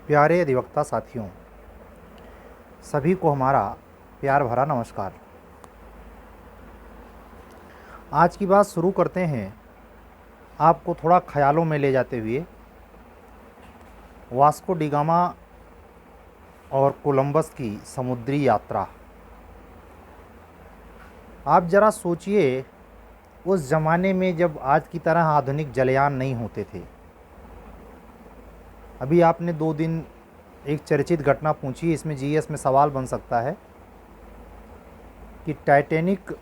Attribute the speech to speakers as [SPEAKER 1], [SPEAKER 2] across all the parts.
[SPEAKER 1] प्यारे अधिवक्ता साथियों, सभी को हमारा प्यार भरा नमस्कार। आज की बात शुरू करते हैं, आपको थोड़ा ख्यालों में ले जाते हुए वास्को डी गामा और कोलंबस की समुद्री यात्रा। आप ज़रा सोचिए, उस ज़माने में जब आज की तरह आधुनिक जलयान नहीं होते थे। अभी आपने 2 दिन एक चर्चित घटना पूछी, इसमें जीएस में सवाल बन सकता है कि टाइटैनिक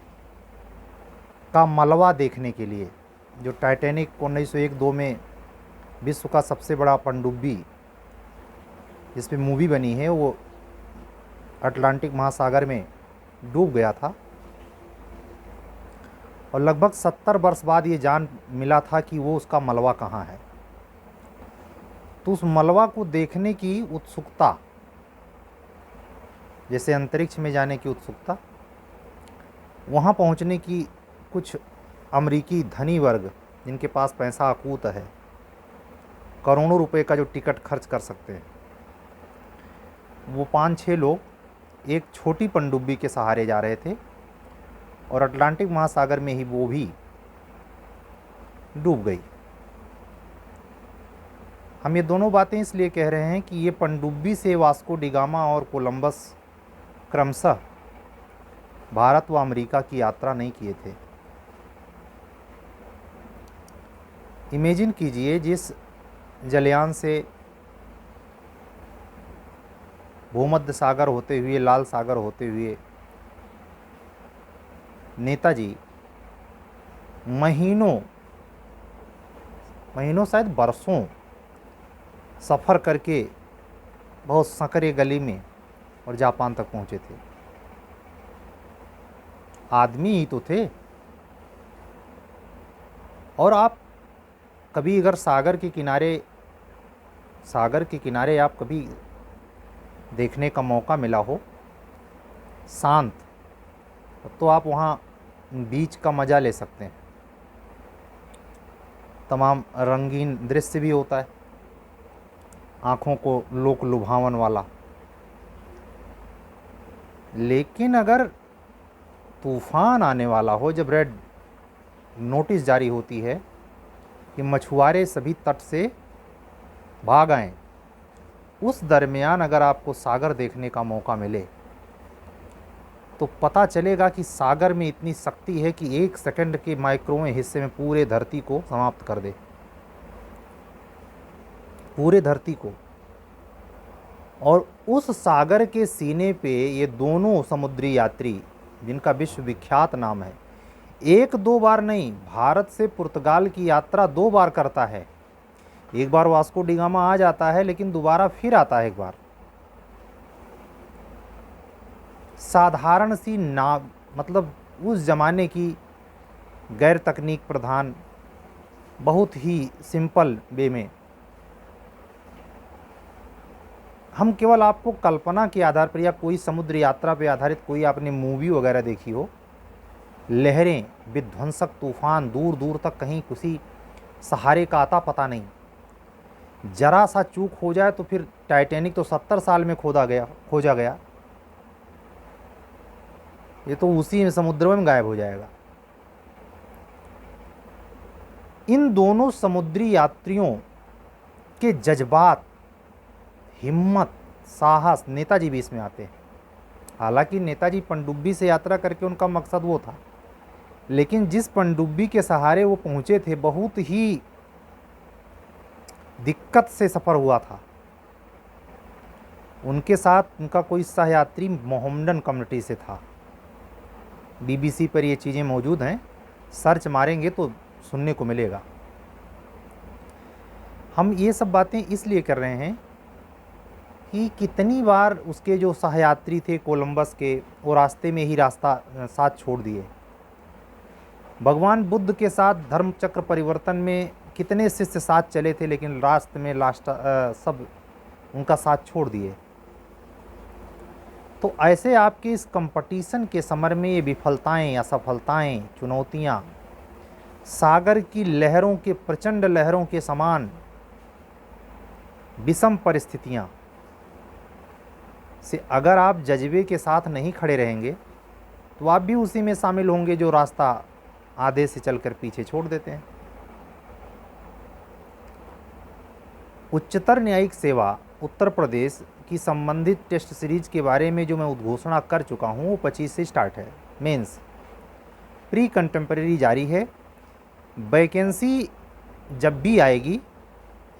[SPEAKER 1] का मलबा देखने के लिए, जो टाइटैनिक 1901-2 में विश्व का सबसे बड़ा पनडुब्बी जिस पे मूवी बनी है, वो अटलांटिक महासागर में डूब गया था और लगभग 70 वर्ष बाद ये जान मिला था कि वो उसका मलबा कहाँ है। तो उस मलबा को देखने की उत्सुकता, जैसे अंतरिक्ष में जाने की उत्सुकता, वहाँ पहुँचने की कुछ अमेरिकी धनी वर्ग जिनके पास पैसा अकूत है, करोड़ों रुपए का जो टिकट खर्च कर सकते हैं, वो 5-6 लोग एक छोटी पनडुब्बी के सहारे जा रहे थे और अटलांटिक महासागर में ही वो भी डूब गई। हम ये दोनों बातें इसलिए कह रहे हैं कि ये पनडुब्बी से वास्को डी गामा और कोलंबस क्रमशः भारत व अमेरिका की यात्रा नहीं किए थे। इमेजिन कीजिए, जिस जलयान से भूमध्य सागर होते हुए, लाल सागर होते हुए नेताजी महीनों शायद बरसों सफ़र करके बहुत संकरे गली में और जापान तक पहुँचे थे। आदमी ही तो थे। और आप कभी अगर सागर के किनारे आप कभी देखने का मौका मिला हो शांत, तो आप वहाँ बीच का मज़ा ले सकते हैं। तमाम रंगीन दृश्य भी होता है, आँखों को लोक लुभावन वाला। लेकिन अगर तूफान आने वाला हो, जब रेड नोटिस जारी होती है कि मछुआरे सभी तट से भाग आएं, उस दरमियान अगर आपको सागर देखने का मौका मिले तो पता चलेगा कि सागर में इतनी शक्ति है कि 1 सेकंड के माइक्रोवें हिस्से में पूरे धरती को समाप्त कर दे, पूरे धरती को। और उस सागर के सीने पे ये दोनों समुद्री यात्री, जिनका विश्व विख्यात नाम है, 1-2 बार नहीं, भारत से पुर्तगाल की यात्रा 2 बार करता है। एक बार वास्को डी गामा आ जाता है, लेकिन दोबारा फिर आता है एक बार। साधारण सी नाव, मतलब उस ज़माने की गैर तकनीक प्रधान, बहुत ही सिंपल वे में। हम केवल आपको कल्पना के आधार पर या कोई समुद्र यात्रा पर आधारित कोई आपने मूवी वगैरह देखी हो, लहरें, विध्वंसक तूफान, दूर दूर तक कहीं किसी सहारे का आता पता नहीं। जरा सा चूक हो जाए तो फिर टाइटैनिक तो 70 साल में खोजा गया, ये तो उसी समुद्र में गायब हो जाएगा। इन दोनों समुद्री यात्रियों के जज्बात, हिम्मत, साहस, नेताजी भी इसमें आते हैं। हालांकि नेताजी पनडुब्बी से यात्रा करके उनका मकसद वो था, लेकिन जिस पनडुब्बी के सहारे वो पहुंचे थे, बहुत ही दिक्कत से सफ़र हुआ था। उनके साथ उनका कोई सहयात्री मोहम्मडन कम्युनिटी से था। बीबीसी पर ये चीज़ें मौजूद हैं, सर्च मारेंगे तो सुनने को मिलेगा। हम ये सब बातें इसलिए कर रहे हैं कि कितनी बार उसके जो सहयात्री थे कोलंबस के, वो रास्ते में ही रास्ता साथ छोड़ दिए। भगवान बुद्ध के साथ धर्म चक्र परिवर्तन में कितने शिष्य साथ चले थे, लेकिन रास्ते में सब उनका साथ छोड़ दिए। तो ऐसे आपके इस कंपटीशन के समर में ये विफलताएं, असफलताएं, चुनौतियां सागर की लहरों के, प्रचंड लहरों के समान विषम परिस्थितियाँ से अगर आप जज्बे के साथ नहीं खड़े रहेंगे तो आप भी उसी में शामिल होंगे जो रास्ता आधे से चलकर पीछे छोड़ देते हैं। उच्चतर न्यायिक सेवा उत्तर प्रदेश की संबंधित टेस्ट सीरीज के बारे में जो मैं उद्घोषणा कर चुका हूँ वो 25 से स्टार्ट है। मेंस प्री कंटेम्प्रेरी जारी है। वैकेंसी जब भी आएगी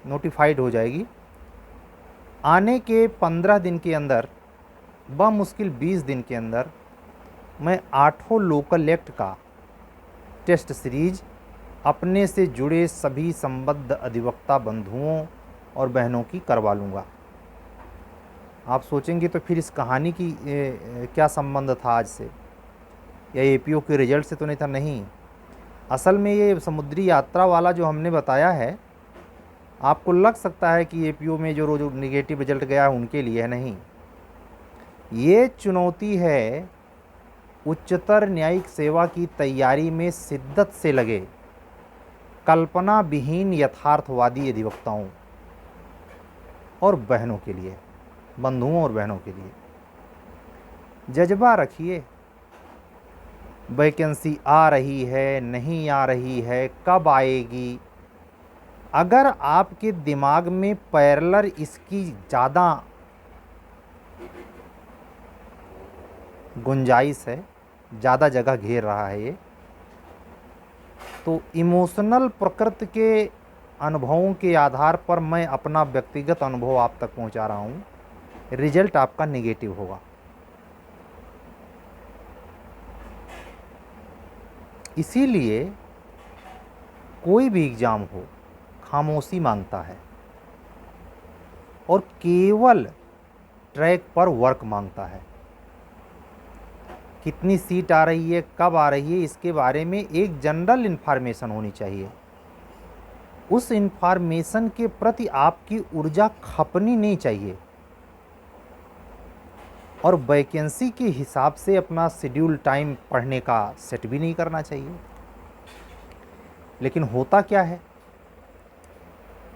[SPEAKER 1] नोटिफाइड हो जाएगी। आने के 15 दिन के अंदर बमुश्किल 20 दिन के अंदर मैं 8 लोकल एक्ट का टेस्ट सीरीज अपने से जुड़े सभी संबद्ध अधिवक्ता बंधुओं और बहनों की करवा लूँगा। आप सोचेंगे तो फिर इस कहानी की क्या संबंध था आज से, या एपीओ के रिजल्ट से तो नहीं था। नहीं, असल में ये समुद्री यात्रा वाला जो हमने बताया है, आपको लग सकता है कि एपीओ में जो नेगेटिव रिजल्ट गया है उनके लिए है। नहीं, ये चुनौती है उच्चतर न्यायिक सेवा की तैयारी में शिद्दत से लगे कल्पना विहीन यथार्थवादी अधिवक्ताओं और बहनों के लिए, बंधुओं और बहनों के लिए। जज्बा रखिए। वैकेंसी आ रही है, नहीं आ रही है, कब आएगी। अगर आपके दिमाग में पैरेलल इसकी ज़्यादा गुंजाइश है, ज़्यादा जगह घेर रहा है ये, तो इमोशनल प्रकृति के अनुभवों के आधार पर मैं अपना व्यक्तिगत अनुभव आप तक पहुंचा रहा हूं। रिजल्ट आपका नेगेटिव होगा। इसीलिए कोई भी एग्ज़ाम हो खामोशी मांगता है और केवल ट्रैक पर वर्क मांगता है। कितनी सीट आ रही है, कब आ रही है, इसके बारे में एक जनरल इन्फॉर्मेशन होनी चाहिए। उस इन्फॉर्मेशन के प्रति आपकी ऊर्जा खपनी नहीं चाहिए और वैकेंसी के हिसाब से अपना शेड्यूल टाइम पढ़ने का सेट भी नहीं करना चाहिए। लेकिन होता क्या है,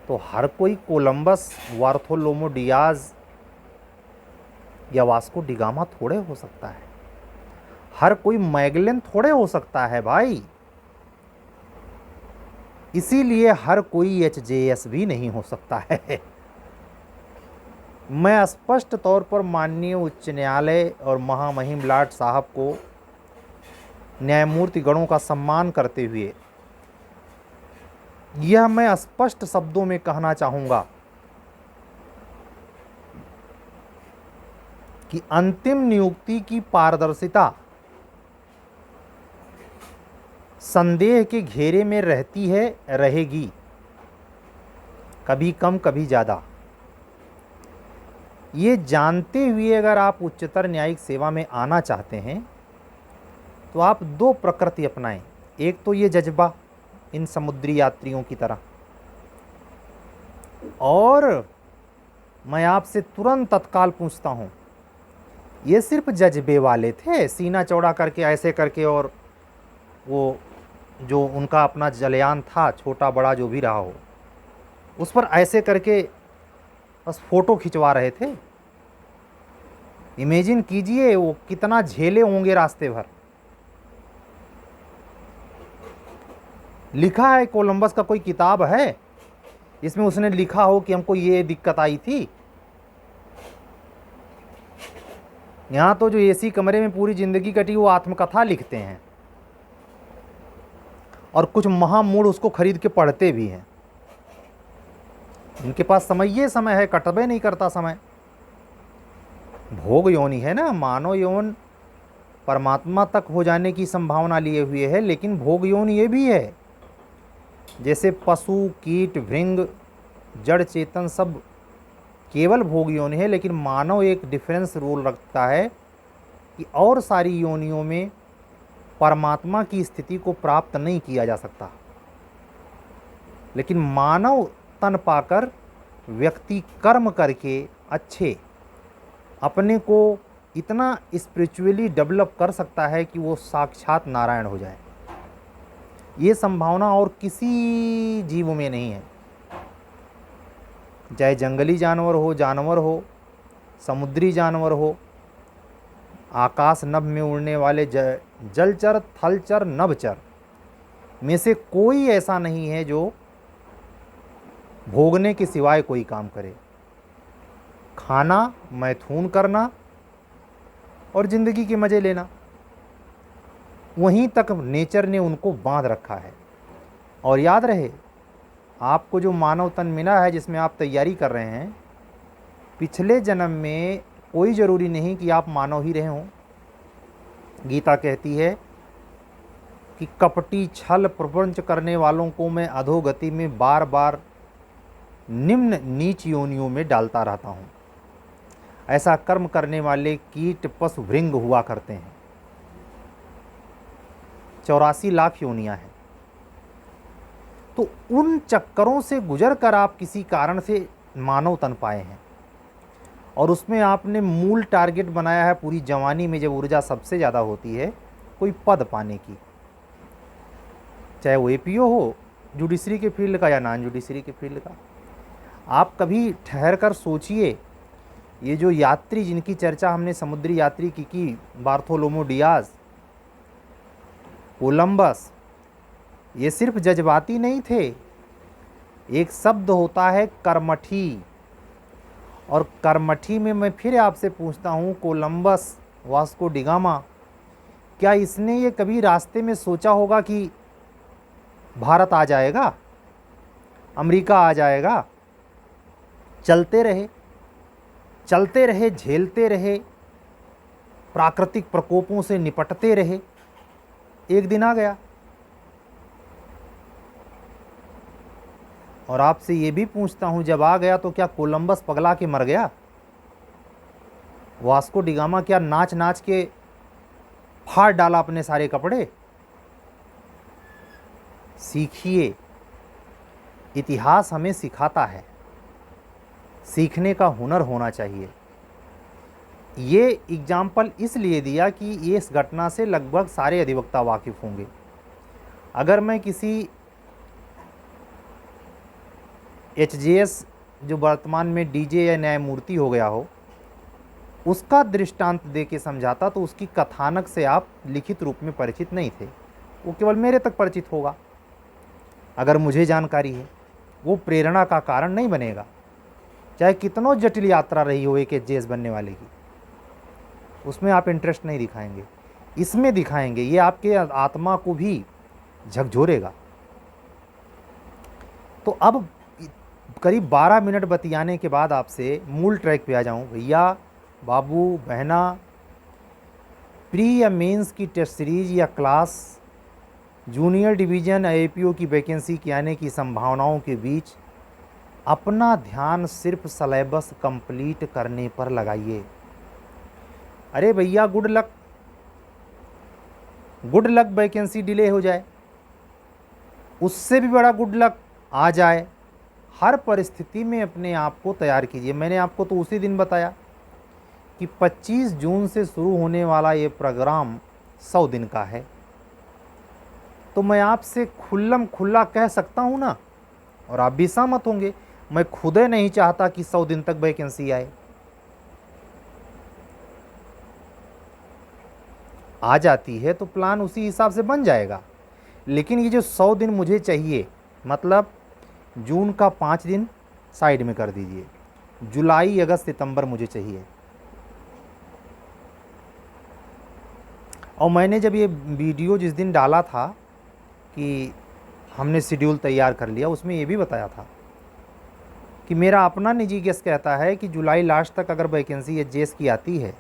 [SPEAKER 1] तो हर कोई कोलंबस, बार्थोलोमो डियाज या वास्को डिगामा थोड़े हो सकता है। हर कोई मैगलेन थोड़े हो सकता है भाई। इसीलिए हर कोई एचजेएस भी नहीं हो सकता है। मैं स्पष्ट तौर पर माननीय उच्च न्यायालय और महामहिम लॉर्ड साहब को न्यायमूर्ति गणों का सम्मान करते हुए यह मैं स्पष्ट शब्दों में कहना चाहूँगा कि अंतिम नियुक्ति की पारदर्शिता संदेह के घेरे में रहती है, रहेगी, कभी कम कभी ज़्यादा। ये जानते हुए अगर आप उच्चतर न्यायिक सेवा में आना चाहते हैं तो आप दो प्रकृति अपनाएं। एक तो ये जज्बा इन समुद्री यात्रियों की तरह, और मैं आपसे तुरंत तत्काल पूछता हूँ, ये सिर्फ जज्बे वाले थे, सीना चौड़ा करके ऐसे करके, और वो जो उनका अपना जलयान था छोटा बड़ा जो भी रहा हो उस पर ऐसे करके बस फ़ोटो खिंचवा रहे थे। इमेजिन कीजिए वो कितना झेले होंगे रास्ते भर। लिखा है, कोलंबस का कोई किताब है इसमें उसने लिखा हो कि हमको ये दिक्कत आई थी। यहाँ तो जो एसी कमरे में पूरी ज़िंदगी कटी वो आत्मकथा लिखते हैं और कुछ महामूढ़ उसको खरीद के पढ़ते भी हैं। इनके पास समय ये समय है, कटबे नहीं करता समय। भोग योनि है ना, मानव यौन परमात्मा तक हो जाने की संभावना लिए हुए है, लेकिन भोग यौन ये भी है। जैसे पशु, कीट, भृंग, जड़ चेतन सब केवल भोग योनि है, लेकिन मानव एक डिफरेंस रोल रखता है कि और सारी योनियों में परमात्मा की स्थिति को प्राप्त नहीं किया जा सकता, लेकिन मानव तन पाकर व्यक्ति कर्म करके अच्छे अपने को इतना स्पिरिचुअली डेवलप कर सकता है कि वो साक्षात नारायण हो जाए। ये संभावना और किसी जीव में नहीं है। चाहे जंगली जानवर हो, समुद्री जानवर हो, आकाश नभ में उड़ने वाले जलचर, थलचर, नभचर में से कोई ऐसा नहीं है जो भोगने के सिवाय कोई काम करे। खाना, मैथुन करना और ज़िंदगी के मज़े लेना, वहीं तक नेचर ने उनको बांध रखा है। और याद रहे, आपको जो मानव तन मिला है जिसमें आप तैयारी कर रहे हैं, पिछले जन्म में कोई ज़रूरी नहीं कि आप मानव ही रहे हों। गीता कहती है कि कपटी छल प्रपंच करने वालों को मैं अधोगति में बार बार निम्न नीच योनियों में डालता रहता हूँ। ऐसा कर्म करने वाले कीट, पशु, भृंग हुआ करते हैं। 84 लाख योनियाँ हैं। तो उन चक्करों से गुजर कर आप किसी कारण से मानव तन पाए हैं, और उसमें आपने मूल टारगेट बनाया है पूरी जवानी में, जब ऊर्जा सबसे ज़्यादा होती है, कोई पद पाने की। चाहे वो एपीओ हो, जुडिशरी के फील्ड का या नॉन जुडिशरी के फील्ड का। आप कभी ठहर कर सोचिए, ये जो यात्री जिनकी चर्चा हमने समुद्री यात्री की बार्थोलोमो डियाज, कोलंबस, ये सिर्फ जज्बाती नहीं थे। एक शब्द होता है कर्मठी, और कर्मठी में मैं फिर आपसे पूछता हूँ, कोलंबस, वास्को डिगामा, क्या इसने ये कभी रास्ते में सोचा होगा कि भारत आ जाएगा, अमेरिका आ जाएगा? चलते रहे, झेलते रहे, प्राकृतिक प्रकोपों से निपटते रहे। एक दिन आ गया। और आपसे ये भी पूछता हूँ, जब आ गया तो क्या कोलंबस पगला के मर गया? वास्को डिगामा क्या नाच नाच के फाड़ डाला अपने सारे कपड़े? सीखिए, इतिहास हमें सिखाता है, सीखने का हुनर होना चाहिए। ये एग्जाम्पल इसलिए दिया कि ये इस घटना से लगभग सारे अधिवक्ता वाकिफ़ होंगे। अगर मैं किसी एचजेएस, जो वर्तमान में डीजे या न्यायमूर्ति हो गया हो, उसका दृष्टांत दे के समझाता तो उसकी कथानक से आप लिखित रूप में परिचित नहीं थे, वो केवल मेरे तक परिचित होगा। अगर मुझे जानकारी है, वो प्रेरणा का कारण नहीं बनेगा, चाहे कितनों जटिल यात्रा रही हो एक एचजेएस बनने वाले की। उसमें आप इंटरेस्ट नहीं दिखाएंगे, इसमें दिखाएंगे। ये आपके आत्मा को भी झकझोरेगा। तो अब करीब 12 मिनट बतियाने के बाद आपसे मूल ट्रैक पे आ जाऊं। भैया, बाबू, बहना, प्री या मेंस की टेस्ट सीरीज या क्लास, जूनियर डिवीज़न एपीओ की वैकेंसी के आने की संभावनाओं के बीच अपना ध्यान सिर्फ सिलेबस कंप्लीट करने पर लगाइए। अरे भैया, गुड लक वैकेंसी डिले हो जाए, उससे भी बड़ा गुड लक आ जाए। हर परिस्थिति में अपने आप को तैयार कीजिए। मैंने आपको तो उसी दिन बताया कि 25 जून से शुरू होने वाला ये प्रोग्राम 100 दिन का है। तो मैं आपसे खुल्लम खुल्ला कह सकता हूँ ना, और आप भी सहमत होंगे, मैं खुद नहीं चाहता कि 100 दिन तक वैकेंसी आए। आ जाती है तो प्लान उसी हिसाब से बन जाएगा। लेकिन ये जो 100 दिन मुझे चाहिए, मतलब जून का 5 दिन साइड में कर दीजिए, जुलाई, अगस्त, सितंबर मुझे चाहिए। और मैंने जब ये वीडियो जिस दिन डाला था कि हमने शेड्यूल तैयार कर लिया, उसमें ये भी बताया था कि मेरा अपना निजी गेस कहता है कि जुलाई लास्ट तक अगर वैकेंसी एचजेएस की आती है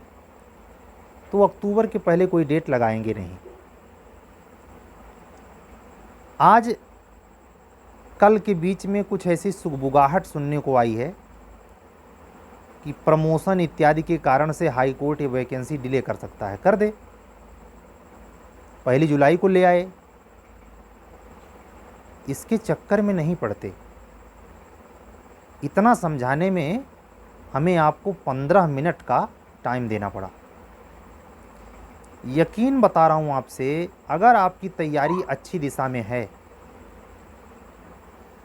[SPEAKER 1] तो अक्टूबर के पहले कोई डेट लगाएंगे नहीं। आज कल के बीच में कुछ ऐसी सुगबुगाहट सुनने को आई है कि प्रमोशन इत्यादि के कारण से हाई कोर्ट ये वैकेंसी डिले कर सकता है। कर दे, 1 जुलाई को ले आए। इसके चक्कर में नहीं पड़ते। इतना समझाने में हमें आपको 15 मिनट का टाइम देना पड़ा। यकीन बता रहा हूँ आपसे, अगर आपकी तैयारी अच्छी दिशा में है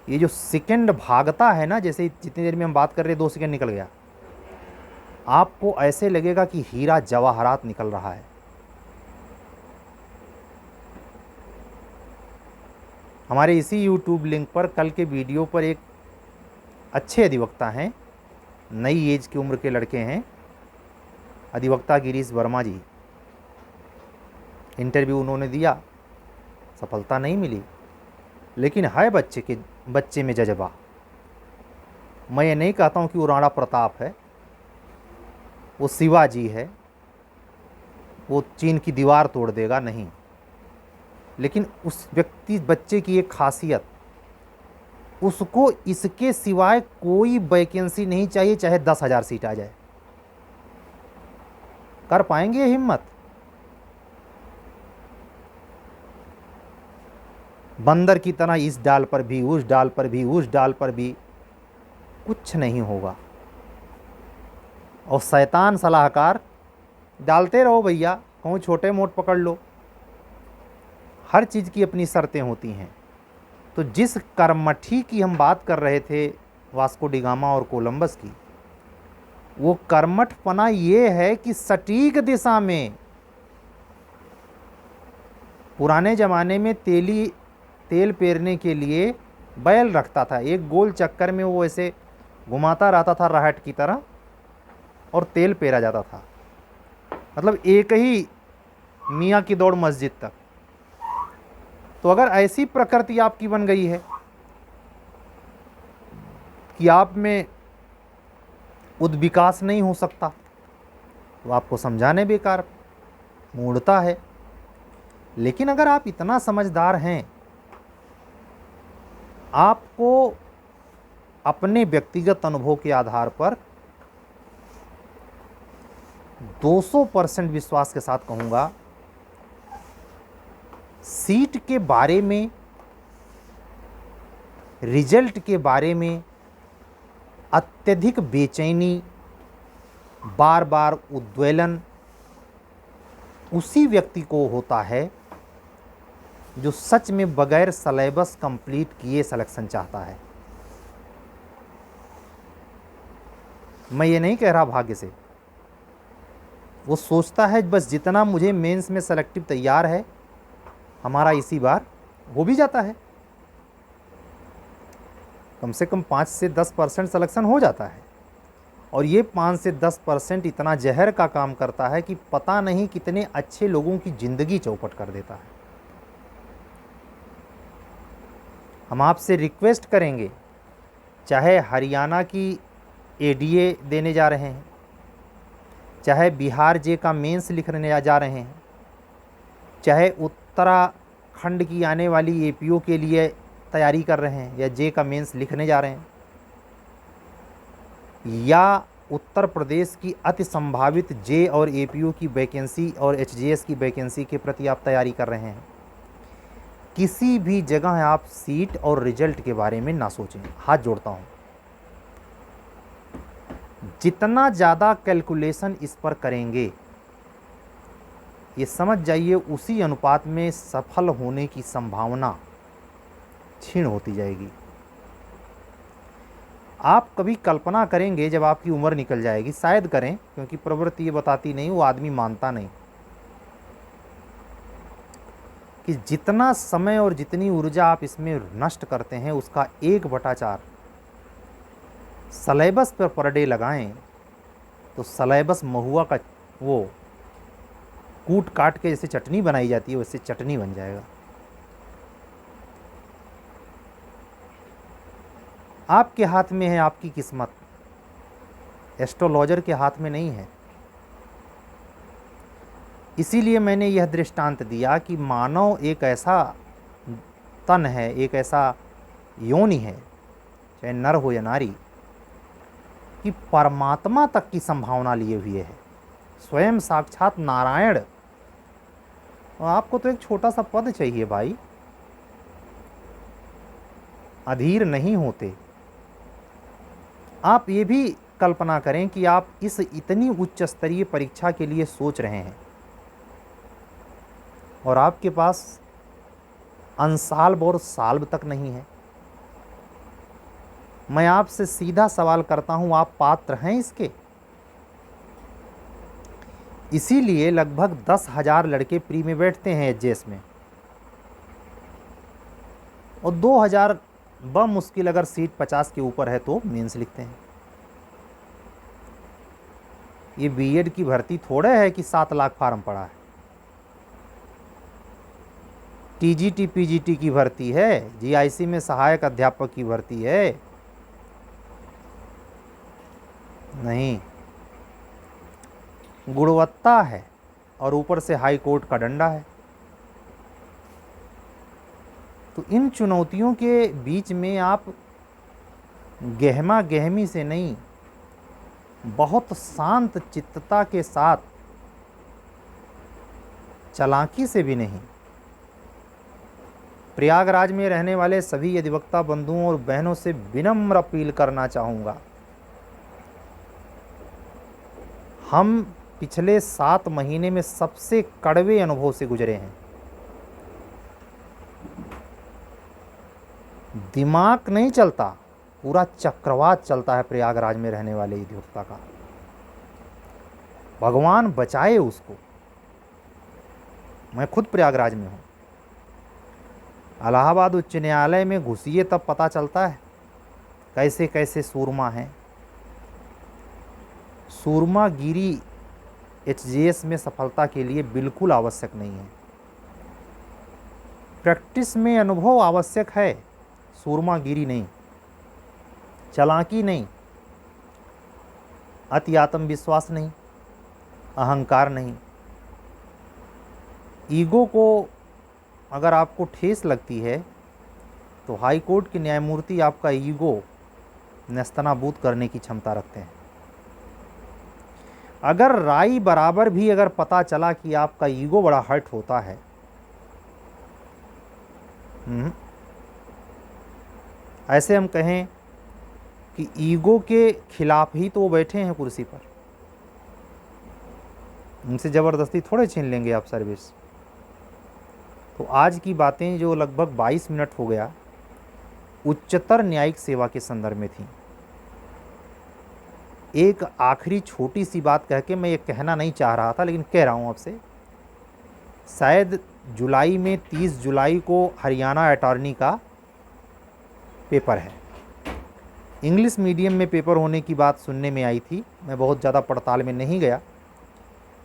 [SPEAKER 1] ये जो सेकंड भागता है ना, जैसे जितनी देर में हम बात कर रहे हैं 2 सेकंड निकल गया, आपको ऐसे लगेगा कि हीरा जवाहरात निकल रहा है। हमारे इसी YouTube लिंक पर कल के वीडियो पर एक अच्छे अधिवक्ता हैं, नई एज की उम्र के लड़के हैं, अधिवक्ता गिरीश वर्मा जी। इंटरव्यू उन्होंने दिया, सफलता नहीं मिली, लेकिन है बच्चे में जज्बा। मैं ये नहीं कहता हूँ कि वो राणा प्रताप है, वो शिवाजी है, वो चीन की दीवार तोड़ देगा, नहीं। लेकिन उस बच्चे की एक खासियत, उसको इसके सिवाय कोई वैकेंसी नहीं चाहिए, चाहे 10,000 सीट आ जाए। कर पाएंगे हिम्मत? बंदर की तरह इस डाल पर भी, उस डाल पर भी, उस डाल पर भी, कुछ नहीं होगा। और शैतान सलाहकार, डालते रहो भैया, कहूँ छोटे मोट पकड़ लो। हर चीज़ की अपनी शर्तें होती हैं। तो जिस कर्मठी की हम बात कर रहे थे, वास्को डिगामा और कोलंबस की, वो कर्मठपना ये है कि सटीक दिशा में, पुराने ज़माने में तेल पेरने के लिए बैल रखता था, एक गोल चक्कर में वो ऐसे घुमाता रहता था राहट की तरह, और तेल पेरा जाता था। मतलब एक ही मियाँ की दौड़ मस्जिद तक। तो अगर ऐसी प्रकृति आपकी बन गई है कि आप में उद्विकास नहीं हो सकता, तो आपको समझाने बेकार, मूढ़ता है। लेकिन अगर आप इतना समझदार हैं, आपको अपने व्यक्तिगत अनुभव के आधार पर 200% विश्वास के साथ कहूँगा, सीट के बारे में, रिजल्ट के बारे में अत्यधिक बेचैनी, बार बार उद्वेलन उसी व्यक्ति को होता है जो सच में बगैर सिलेबस कंप्लीट किए सिलेक्शन चाहता है। मैं ये नहीं कह रहा भाग्य से, वो सोचता है बस जितना मुझे मेंस में सेलेक्टिव तैयार है, हमारा इसी बार हो भी जाता है, कम से कम 5 से 10% सिलेक्शन हो जाता है। और ये 5 से 10% इतना जहर का काम करता है कि पता नहीं कितने अच्छे लोगों की ज़िंदगी चौपट कर देता है। हम आपसे रिक्वेस्ट करेंगे, चाहे हरियाणा की एडीए देने जा रहे हैं, चाहे बिहार जे का मेंस लिखने जा रहे हैं, चाहे उत्तराखंड की आने वाली एपीओ के लिए तैयारी कर रहे हैं या जे का मेंस लिखने जा रहे हैं, या उत्तर प्रदेश की अति संभावित जे और एपीओ की वैकेंसी और एचजीएस की वैकेंसी के प्रति आप तैयारी कर रहे हैं, किसी भी जगह आप सीट और रिजल्ट के बारे में ना सोचें। हाथ जोड़ता हूँ, जितना ज़्यादा कैलकुलेशन इस पर करेंगे, ये समझ जाइए उसी अनुपात में सफल होने की संभावना क्षीण होती जाएगी। आप कभी कल्पना करेंगे जब आपकी उम्र निकल जाएगी, शायद करें, क्योंकि प्रवृत्ति ये बताती नहीं, वो आदमी मानता नहीं, कि जितना समय और जितनी ऊर्जा आप इसमें नष्ट करते हैं, उसका 1/4 सलेबस पर डे लगाएं, तो सलेबस महुआ का वो कूट काट के जैसे चटनी बनाई जाती है, वैसे चटनी बन जाएगा। आपके हाथ में है आपकी किस्मत, एस्ट्रोलॉजर के हाथ में नहीं है। इसीलिए मैंने यह दृष्टांत दिया कि मानव एक ऐसा तन है, एक ऐसा योनि है, चाहे नर हो या नारी, कि परमात्मा तक की संभावना लिए हुए है, स्वयं साक्षात नारायण। और आपको तो एक छोटा सा पद चाहिए भाई, अधीर नहीं होते। आप ये भी कल्पना करें कि आप इस इतनी उच्च स्तरीय परीक्षा के लिए सोच रहे हैं और आपके पास अंसाल्ब और साल्ब तक नहीं है, मैं आपसे सीधा सवाल करता हूं, आप पात्र हैं इसके? इसीलिए लगभग 10,000 लड़के प्री में बैठते हैं एचजेएस में, और 2,000 बमुश्किल अगर सीट 50 के ऊपर है तो मेंस लिखते हैं। ये बीएड की भर्ती थोड़े है कि 7 लाख फार्म पड़ा है। टीजीटी पीजीटी की भर्ती है, जीआईसी में सहायक अध्यापक की भर्ती है। नहीं, गुणवत्ता है और ऊपर से हाई कोर्ट का डंडा है। तो इन चुनौतियों के बीच में आप गहमा गहमी से नहीं, बहुत शांत चित्तता के साथ, चालाकी से भी नहीं, प्रयागराज में रहने वाले सभी अधिवक्ता बंधुओं और बहनों से विनम्र अपील करना चाहूँगा। हम पिछले 7 महीने में सबसे कड़वे अनुभव से गुजरे हैं। दिमाग नहीं चलता, पूरा चक्रवात चलता है प्रयागराज में रहने वाले अधिवक्ता का। भगवान बचाए उसको। मैं खुद प्रयागराज में हूँ। इलाहाबाद उच्च न्यायालय में घुसिए तब पता चलता है कैसे कैसे सूरमा हैं। सूरमागिरी एचजेएस में सफलता के लिए बिल्कुल आवश्यक नहीं है। प्रैक्टिस में अनुभव आवश्यक है, सूरमागिरी नहीं, चालाकी नहीं, अति आत्मविश्वास नहीं, अहंकार नहीं। ईगो को अगर आपको ठेस लगती है तो हाई कोर्ट के न्यायमूर्ति आपका ईगो नेस्तनाबूद करने की क्षमता रखते हैं। अगर राय बराबर भी अगर पता चला कि आपका ईगो बड़ा हर्ट होता है, ऐसे हम कहें कि ईगो के खिलाफ ही तो वो बैठे हैं कुर्सी पर, उनसे ज़बरदस्ती थोड़े छीन लेंगे आप सर्विस। तो आज की बातें जो लगभग 22 मिनट हो गया, उच्चतर न्यायिक सेवा के संदर्भ में थी। एक आखिरी छोटी सी बात कह के मैं ये कहना नहीं चाह रहा था, लेकिन कह रहा हूँ आपसे। शायद जुलाई में 30 जुलाई को हरियाणा अटॉर्नी का पेपर है। इंग्लिश मीडियम में पेपर होने की बात सुनने में आई थी। मैं बहुत ज़्यादा पड़ताल में नहीं गया,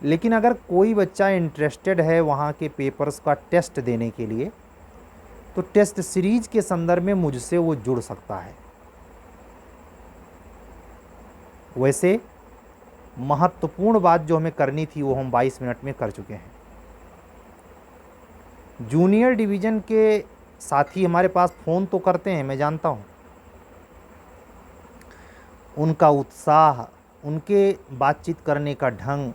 [SPEAKER 1] लेकिन अगर कोई बच्चा इंटरेस्टेड है वहाँ के पेपर्स का टेस्ट देने के लिए, तो टेस्ट सीरीज के संदर्भ में मुझसे वो जुड़ सकता है। वैसे महत्वपूर्ण बात जो हमें करनी थी वो हम 22 मिनट में कर चुके हैं। जूनियर डिवीज़न के साथी हमारे पास फ़ोन तो करते हैं, मैं जानता हूँ। उनका उत्साह, उनके बातचीत करने का ढंग,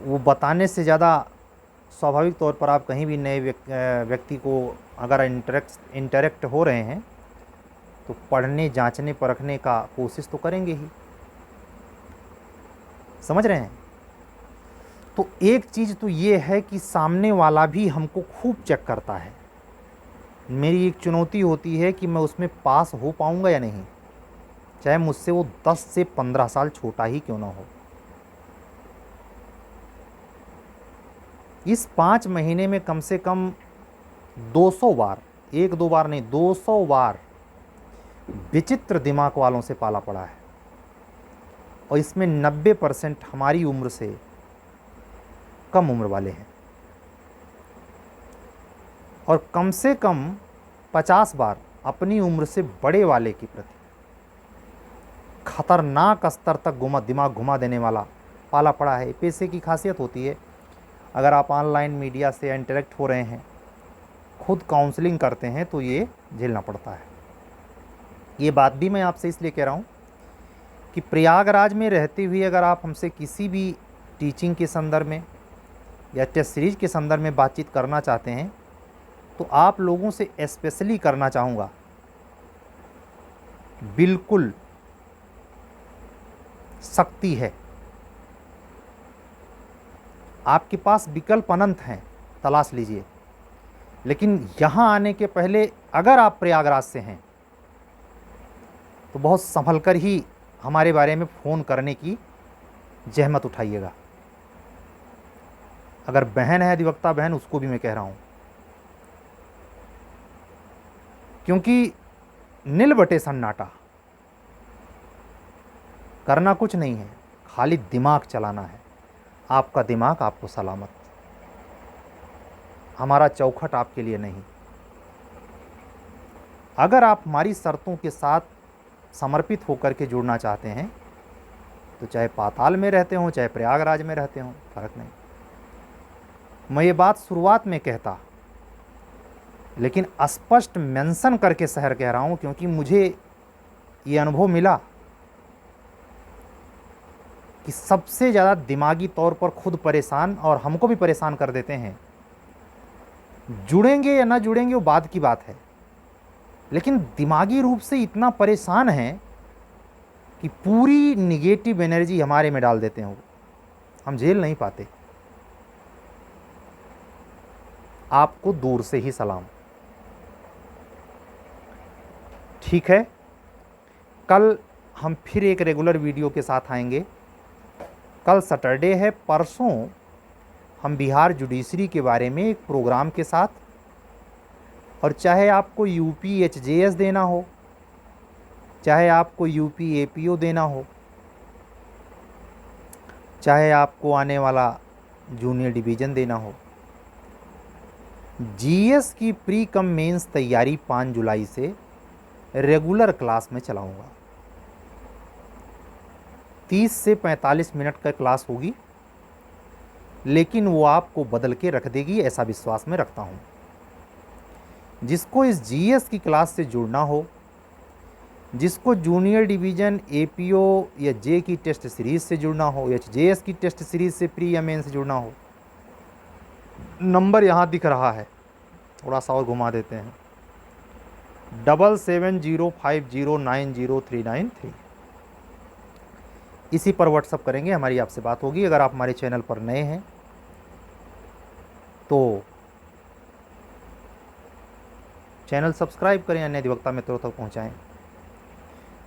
[SPEAKER 1] वो बताने से ज़्यादा स्वाभाविक तौर पर आप कहीं भी नए व्यक्ति को अगर इंटरेक्ट हो रहे हैं तो पढ़ने, जांचने, परखने का कोशिश तो करेंगे ही। समझ रहे हैं? तो एक चीज़ तो ये है कि सामने वाला भी हमको खूब चेक करता है। मेरी एक चुनौती होती है कि मैं उसमें पास हो पाऊंगा या नहीं, चाहे मुझसे वो 10 से 15 साल छोटा ही क्यों ना हो। इस 5 महीने में कम से कम 200 बार, 1-2 बार नहीं, 200 बार विचित्र दिमाग वालों से पाला पड़ा है, और इसमें 90% हमारी उम्र से कम उम्र वाले हैं, और कम से कम 50 बार अपनी उम्र से बड़े वाले के प्रति खतरनाक स्तर तक दिमाग घुमा देने वाला पाला पड़ा है। पेशे की खासियत होती है, अगर आप ऑनलाइन मीडिया से इंटरेक्ट हो रहे हैं, खुद काउंसलिंग करते हैं, तो ये झेलना पड़ता है। ये बात भी मैं आपसे इसलिए कह रहा हूँ कि प्रयागराज में रहते हुए अगर आप हमसे किसी भी टीचिंग के संदर्भ में या टेस्ट सीरीज के संदर्भ में बातचीत करना चाहते हैं, तो आप लोगों से स्पेशली करना चाहूँगा, बिल्कुल शक्ति है, आपके पास विकल्प अनंत हैं, तलाश लीजिए। लेकिन यहाँ आने के पहले अगर आप प्रयागराज से हैं तो बहुत संभल कर ही हमारे बारे में फ़ोन करने की जहमत उठाइएगा। अगर बहन है अधिवक्ता बहन, उसको भी मैं कह रहा हूँ, क्योंकि नील बटे सन्नाटा, करना कुछ नहीं है, खाली दिमाग चलाना है। आपका दिमाग आपको सलामत, हमारा चौखट आपके लिए नहीं। अगर आप हमारी शर्तों के साथ समर्पित होकर के जुड़ना चाहते हैं तो चाहे पाताल में रहते हों चाहे प्रयागराज में रहते हों, फर्क नहीं। मैं ये बात शुरुआत में कहता, लेकिन स्पष्ट मेंशन करके शहर कह रहा हूं, क्योंकि मुझे ये अनुभव मिला कि सबसे ज़्यादा दिमागी तौर पर खुद परेशान और हमको भी परेशान कर देते हैं। जुड़ेंगे या ना जुड़ेंगे वो बाद की बात है, लेकिन दिमागी रूप से इतना परेशान है कि पूरी निगेटिव एनर्जी हमारे में डाल देते हैं वो, हम झेल नहीं पाते। आपको दूर से ही सलाम। ठीक है, कल हम फिर एक रेगुलर वीडियो के साथ आएंगे। कल सैटरडे है, परसों हम बिहार जुडिशरी के बारे में एक प्रोग्राम के साथ, और चाहे आपको यूपी एचजेएस देना हो, चाहे आपको यूपी एपीओ देना हो, चाहे आपको आने वाला जूनियर डिवीज़न देना हो, जीएस की प्री कम मेंस तैयारी 5 जुलाई से रेगुलर क्लास में चलाऊंगा। 30 से 45 मिनट का क्लास होगी, लेकिन वो आपको बदल के रख देगी, ऐसा विश्वास मैं रखता हूँ। जिसको इस जीएस की क्लास से जुड़ना हो, जिसको जूनियर डिवीज़न एपीओ या जे की टेस्ट सीरीज़ से जुड़ना हो, एचजेएस की टेस्ट सीरीज़ से प्री या मेन से जुड़ना हो, नंबर यहाँ दिख रहा है, थोड़ा सा और घुमा देते हैं, 7705090393। इसी पर व्हाट्सअप करेंगे, हमारी आपसे बात होगी। अगर आप हमारे चैनल पर नए हैं तो चैनल सब्सक्राइब करें, अन्य अधिवक्ता मित्रों तक पहुंचाएं।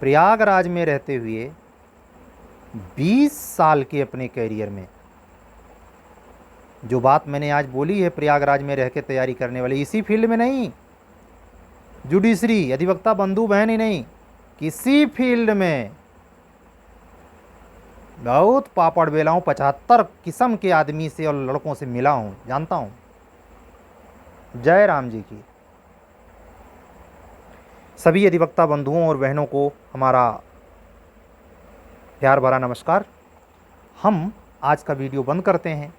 [SPEAKER 1] प्रयागराज में रहते हुए 20 साल के अपने कैरियर में जो बात मैंने आज बोली है, प्रयागराज में रह के तैयारी करने वाले, इसी फील्ड में नहीं, जुडिशरी अधिवक्ता बंधु बहन ही नहीं, किसी फील्ड में बहुत पापड़ बेला हूँ, 75 किस्म के आदमी से और लड़कों से मिला हूँ, जानता हूँ। जय राम जी की। सभी अधिवक्ता बंधुओं और बहनों को हमारा प्यार भरा नमस्कार। हम आज का वीडियो बंद करते हैं,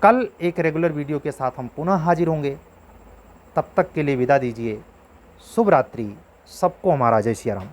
[SPEAKER 1] कल एक रेगुलर वीडियो के साथ हम पुनः हाजिर होंगे। तब तक के लिए विदा दीजिए, शुभ रात्रि, सबको हमारा जय सिया राम।